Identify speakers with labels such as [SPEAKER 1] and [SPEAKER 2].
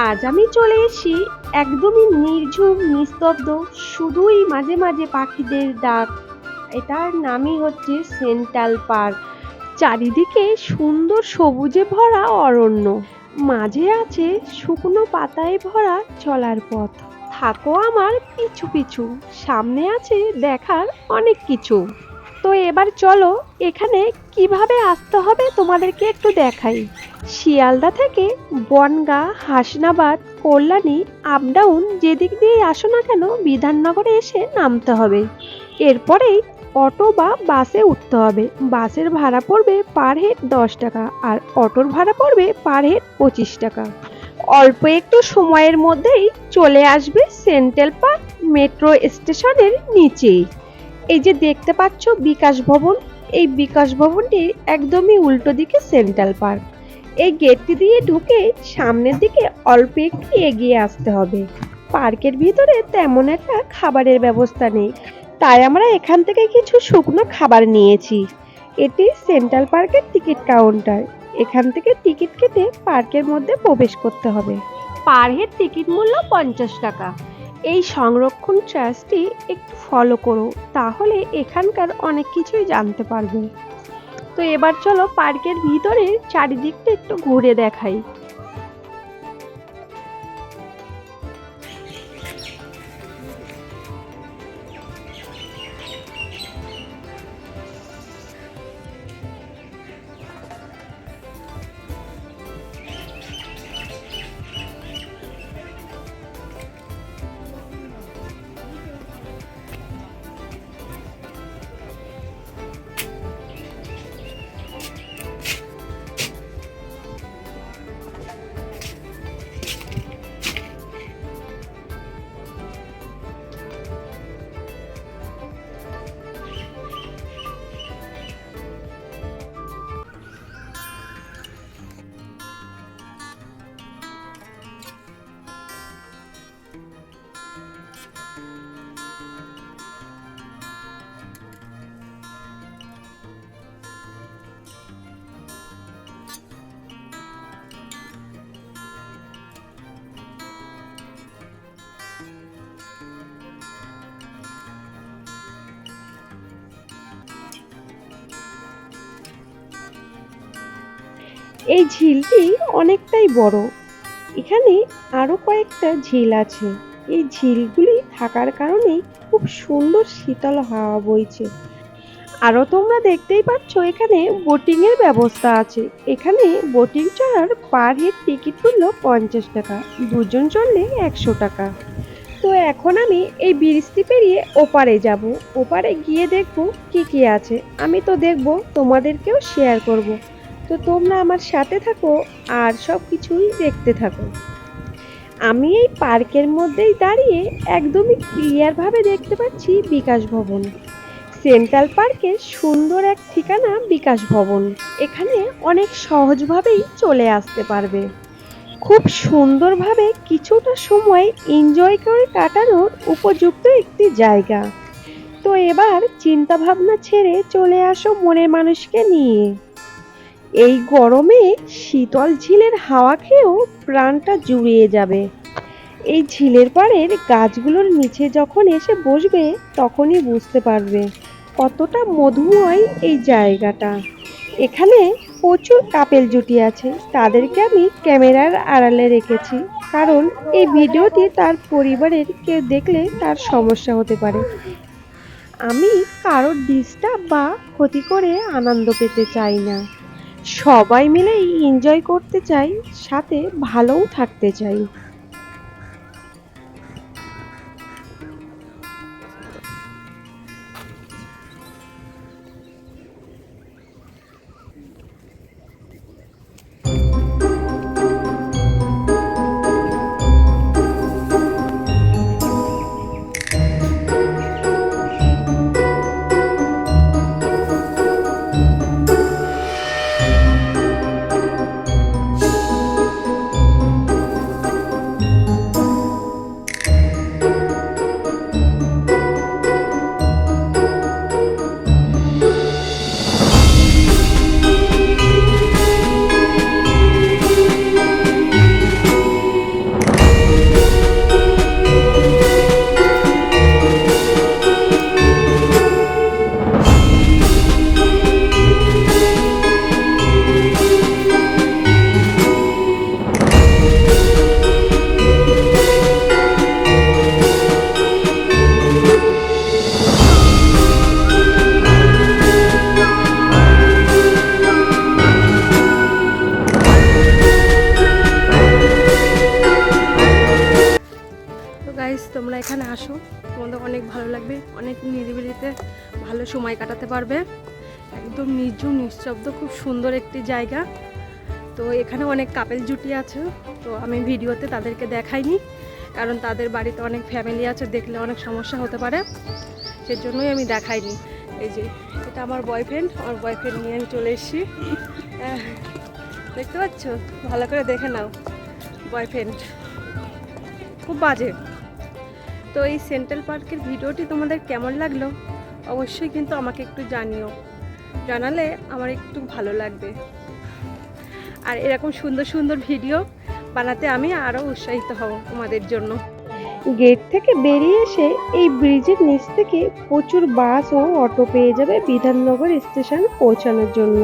[SPEAKER 1] আজ আমি চলে এসেছি একদমই নির্ঝুম নিস্তব্ধ, শুধুই মাঝে মাঝে পাখিদের ডাক। এটার নামই হচ্ছে সেন্ট্রাল পার্ক। চারিদিকে সুন্দর সবুজে ভরা অরণ্য, মাঝে আছে শুকনো পাতায় ভরা চলার পথ। থাকো আমার পিছু পিছু, সামনে আছে দেখার অনেক কিছু। তো এবার চলো এখানে কিভাবে আসতে হবে তোমাদেরকে একটু দেখাই। শিয়ালদা থেকে বনগাঁ, হাসনাবাদ, কল্যাণী আপ ডাউন যেদিক দিয়েই আসো না কেন বিধাননগরে এসে নামতে হবে। এরপরেই অটো বা বাসে উঠতে হবে। বাসের ভাড়া পড়বে পার হেড 10 টাকা, আর অটোর ভাড়া পড়বে পার হেড 25 টাকা। অল্প একটু সময়ের মধ্যেই চলে আসবে সেন্ট্রাল পার্ক মেট্রো স্টেশনের নিচেই। এই যে দেখতে পাচ্ছ বিকাশ ভবন, এই বিকাশ ভবনটির একদমই উল্টো দিকে সেন্ট্রাল পার্ক। এই গেটটি দিয়ে ঢুকে সামনের দিকে অল্প একটু এগিয়ে আসতে হবে। পার্কের ভিতরে তেমন একটা খাবারের ব্যবস্থা নেই, তাই আমরা এখান থেকে কিছু শুকনো খাবার নিয়েছি। এটি সেন্ট্রাল পার্কের টিকিট কাউন্টার। এখান থেকে টিকিট কেটে পার্কের মধ্যে প্রবেশ করতে হবে। পার হেড টিকিট মূল্য 50 টাকা। এই সংরক্ষণ ট্রাস্টটি একটু ফলো করো, তাহলে এখানকার অনেক কিছুই জানতে পারবে। তো এবার চলো পার্কের ভিতরে চারিদিকটা একটু ঘুরে দেখাই। এই ঝিলটি অনেকটাই বড়। এখানে আরো কয়েকটা ঝিল আছে। এই ঝিলগুলি থাকার কারণেই খুব সুন্দর শীতল হাওয়া বইছে। আরো তোমরা দেখতেই পাচ্ছ এখানে বোটিং এর ব্যবস্থা আছে। এখানে বোটিং চড়ার পার হেড টিকিট মূল্য 50 টাকা, দুজন চড়লে 100 টাকা। তো এখন আমি এই ব্রিজটি পেরিয়ে ওপারে যাব। ওপারে গিয়ে দেখবো কি কি আছে। আমি তো দেখবো, তোমাদেরকেও শেয়ার করব। তো তোমরা আমার সাথে থাকো আর সব কিছুই দেখতে থাকো। আমি এই পার্কের মধ্যেই দাঁড়িয়ে একদমই ক্লিয়ার ভাবে দেখতে পাচ্ছি বিকাশ ভবন। সেন্ট্রাল পার্কের সুন্দর এক ঠিকানা বিকাশ ভবন। এখানে অনেক সহজভাবেই চলে আসতে পারবে। খুব সুন্দরভাবে কিছুটা সময় এনজয় করে কাটানোর উপযুক্ত একটি জায়গা। তো এবার চিন্তা ভাবনা ছেড়ে চলে আসো মনের মানুষকে নিয়ে। এই গরমে শীতল ঝিলের হাওয়া খেয়েও প্রাণটা জুড়িয়ে যাবে। এই ঝিলের পাড়ের গাছগুলোর নিচে যখন এসে বসবে তখনই বুঝতে পারবে কতটা মধুময় এই জায়গাটা। এখানে প্রচুর কাপেল জুটি আছে, তাদেরকে আমি ক্যামেরার আড়ালে রেখেছি, কারণ এই ভিডিওটি তার পরিবারের কেউ দেখলে তার সমস্যা হতে পারে। আমি কারোর ডিস্টার্ব বা ক্ষতি করে আনন্দ পেতে চাই না। সবাই মিলে এনজয় করতে চাই, সাথে ভালোও থাকতে চাই।
[SPEAKER 2] গাইস, তোমরা এখানে আসো, তোমাদের অনেক ভালো লাগবে, অনেক নিরিবিলিতে ভালো সময় কাটাতে পারবে। একদম নির্জন নিঃশব্দ, খুব সুন্দর একটি জায়গা। তো এখানে অনেক কাপেল জুটি আছে, তো আমি ভিডিওতে তাদেরকে দেখাইনি, কারণ তাদের বাড়িতে অনেক ফ্যামিলি আছে, দেখলে অনেক সমস্যা হতে পারে, সেজন্যই আমি দেখাইনি। এই যে এটা আমার বয়ফ্রেন্ড নিয়ে আমি চলে এসেছি। দেখতে পাচ্ছ, ভালো করে দেখে নাও। বয়ফ্রেন্ড খুব বাজে। তো এই সেন্ট্রাল পার্কের ভিডিওটি তোমাদের কেমন লাগলো অবশ্যই কিন্তু আমাকে একটু জানিও, জানালে আমার একটু ভালো লাগবে। আর এরকম সুন্দর সুন্দর ভিডিও বানাতে আমি আরও উৎসাহিত হব তোমাদের জন্য।
[SPEAKER 1] গেট থেকে বেরিয়ে এসে এই ব্রিজের নিচ থেকে প্রচুর বাস ও অটো পেয়ে যাবে বিধাননগর স্টেশন পৌঁছানোর জন্য।